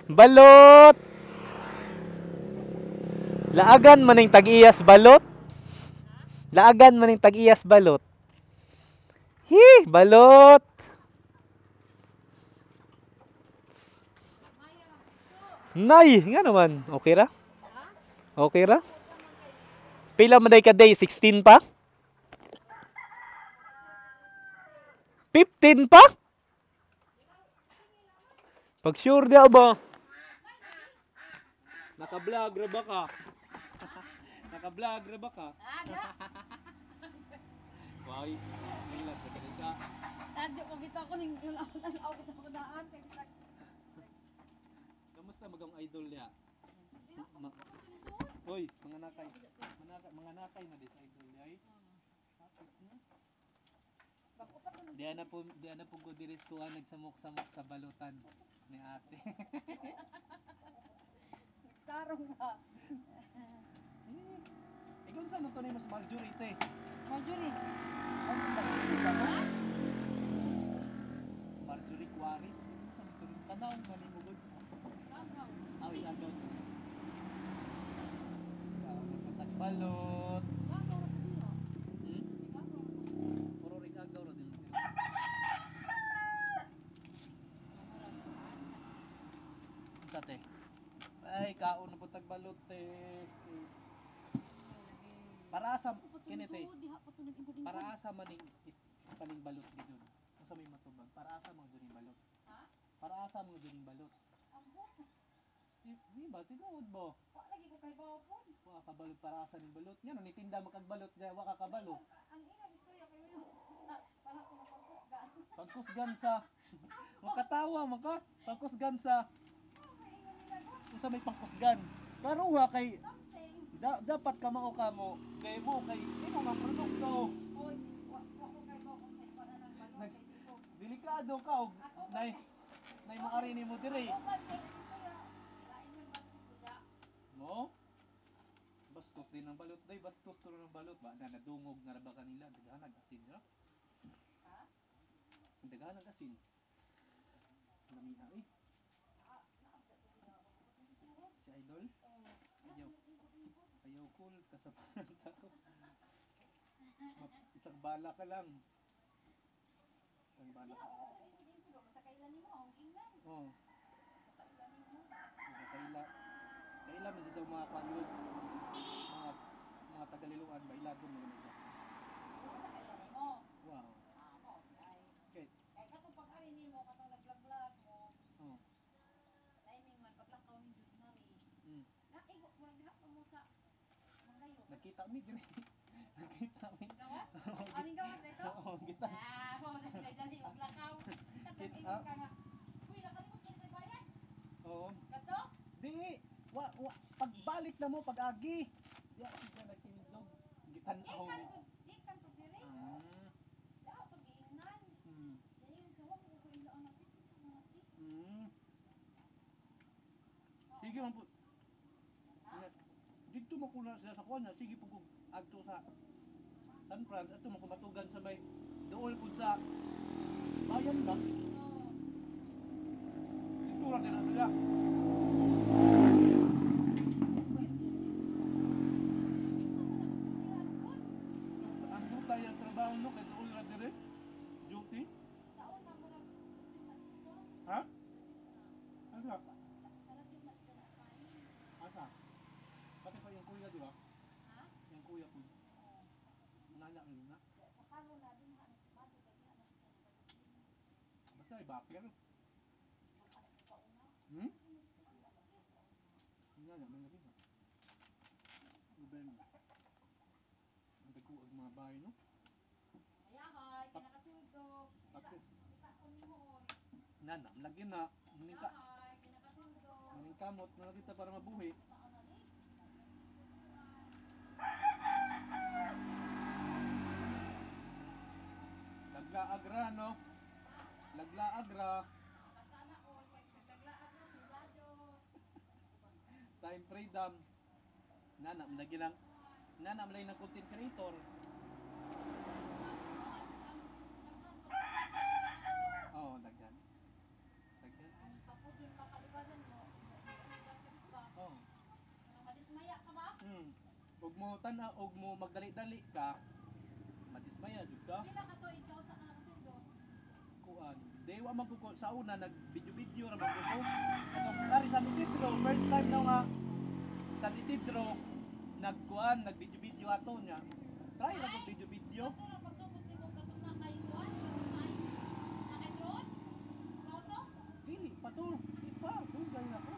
Balot. Laagan maning tag-iyas balot. Laagan maning tag-iyas balot. Hi, balot. Nay, nga naman. Okay ra? Okay ra? Pila man day ka day? 16 pa? 15 pa? Pag sure di ba? Naka-vlog ra ba ka? Naka-vlog ra ba ka? Why? Wala sa kanita. Tadyo ko bitaw ko ning nalaw ko daan kay Kamusta magang idol niya? Hoy, mga nakay. Mga nakay na dis idol niya ay. Di na po ko diris ko nagsamok-samok sa balutan ni ate. tarong ka. Ikaw saan mo to na mas Marjorie te? Marjorie. Marjorie Quaris. Saan mo to rin tanaw manimugod? Awi agaw. Balot. Puro ring agaw ra din. Sa te. Ay kaon na putag balot te. Para asa kini te. Para asa maning paning balot gidon. Unsa may matubag? Para asa mga duning balot? Ha? Para asa mga duning balot? Di ba tinuod ba? Wa lagi ko kay bawon. Wa ka balot para asa ning balot. Ngano ni tinda makagbalot da wa ka kabalo. Ang ina istorya kay mo. Para ko mapagkusgan. Pagkusgan sa makatawa maka pagkusgan sa unsa may pangkusgan. Pero wa kay dapat ka mao ka mo kay mo kay ino nga produkto. Oy, wa ko kay bawon sa ipada ng balon. Delikado ka og nay maari nimo dire. Mo? Bastos din ang balot day, bastos to ng balot ba na nadungog na ra ba kanila daghan asin ra? Ha? Daghan asin. Lamia eh. Si idol? Ayaw cool kasapanan ako. Isang bala ka lang. Isang bala ka. Oh. Sa kaila. Kaila mi sa mga kanlog. Mga tagalilungan ba iladon mo na siya. Wow. Okay. Kay katong pag-ari nimo katong nag-vlog mo. Oh. Timing man paglakaw ni Judmari. Naigo mo nagdihap mo sa Mangayo. Nakita mi dire. Nakita mi. Gawas? Aning gawas ito? Oo, kita. Mo na dali maglakaw. Kita ka nga. Uy, nakalimot ka ni bayad? Oo. Kato? Di, pagbalik na mo pag-agi. Di ako siya nagtindog. Gitanaw mi. Dikan to dire. Dapat pag-iingnan. Dili sa wag ko ilo ang natin sa mga Sige man po. Dito makuna sila sa kuan, sige pug adto sa San Franz ato makumatugan sa may dool pud sa bayan ba? Dito ra din na sila. Ang duta yung trabaho no kay dool ra dire. Duty? Ha? Asa? Asa? Pati pa yung kuya, di ba? Ha? Yung kuya po. Nanya mo na? Basta ay baker. Nanya mo na rin. Uben. Ang dagkuag mga bahay, no? Ayahay, kinakasuldo. Kita ko nimo oy. Nanam, lagi na. Ayahay, kinakasuldo. Maning kamot na lang kita para mabuhi. Lagla-agra, no? Lagla-agra. Kasana all kay saglaag na sulado. Time freedom. Nanam, lagi lang. Nanam, lagi ng content creator. Oo, daghan. Daghan. Kapudyon Ug mo tanaw, ug mo magdali-dali ka, madismaya jud ka. Pila ka to ikaw sa Isidro? Kuan. Dewa man ko sa una nag-video-video ra man ko. Atong dari sa Isidro, first time na nga sa Isidro nagkuan, nag-video-video ato nya. Try ra kog video-video. Kato lang pagsugod nimo katong na kay Juan, na kay Drone? Ikaw to? Dili pa to. Di pa, dugay na ko.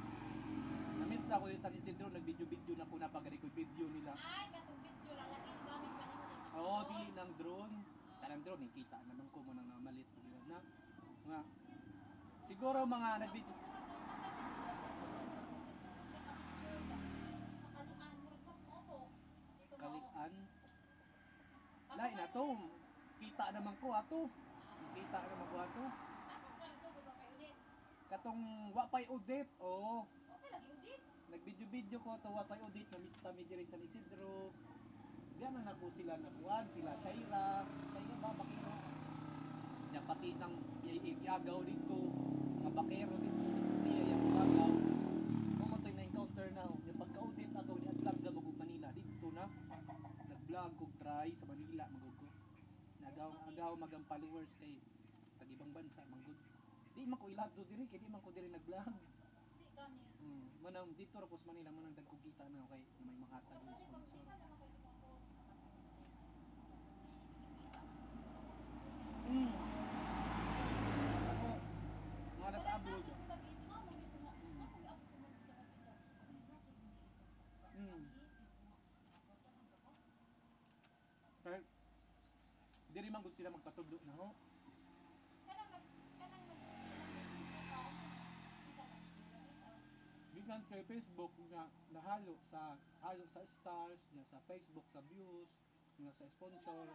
Namiss ako sa Isidro, nag-video-video na ko na pag-record video nila. Ay, katong video lang lagi gamit ka nimo ni. Oo, dili ng drone. Kanang drone, kita naman ko mo nang namalit na. Nga. Siguro mga nag-video. Sa kalian mo sa photo. Dito mo. Kalian. Lain na to. Kita naman ko ato. Kita naman ko ato. Asa ka nagsugod ba kay Udit? Katong wapay audit. Oo. Okay lagi Udit. Nag-video-video ko to wapay audit na Mista mi diri sa Isidro. Diyan na nako sila nakuan, sila Shaira. Shaira ba bakiro? Ya pati nang iagaw dito. Mga bakero dito. Diya yung agaw. Kumuntoy na encounter na. Yung pagka-audit ato ni Atlanta magug Manila dito na. Nag-vlog kog try sa Manila magug ko. Nagaw magang followers kay tag-ibang bansa manggod. Di man ko ilado diri kay di man ko diri nag-vlog. Di gani. Manang dito ra ko sa Manila manang dagko kita na kay may makatag ng sponsor. Kita naman kayo mga post na Mm. Ako, mga nasa abroad. Kaya, diri man gud sila magpatudlo na ho. Bigan kay Facebook nga nahalo sa stars, nga sa Facebook sa views, nga sa sponsor.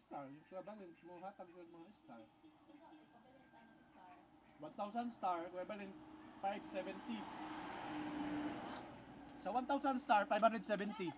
Star, yung equivalent mo hatag yung mga star. 1,000 star, equivalent 570. Sa 1,000 star, 570.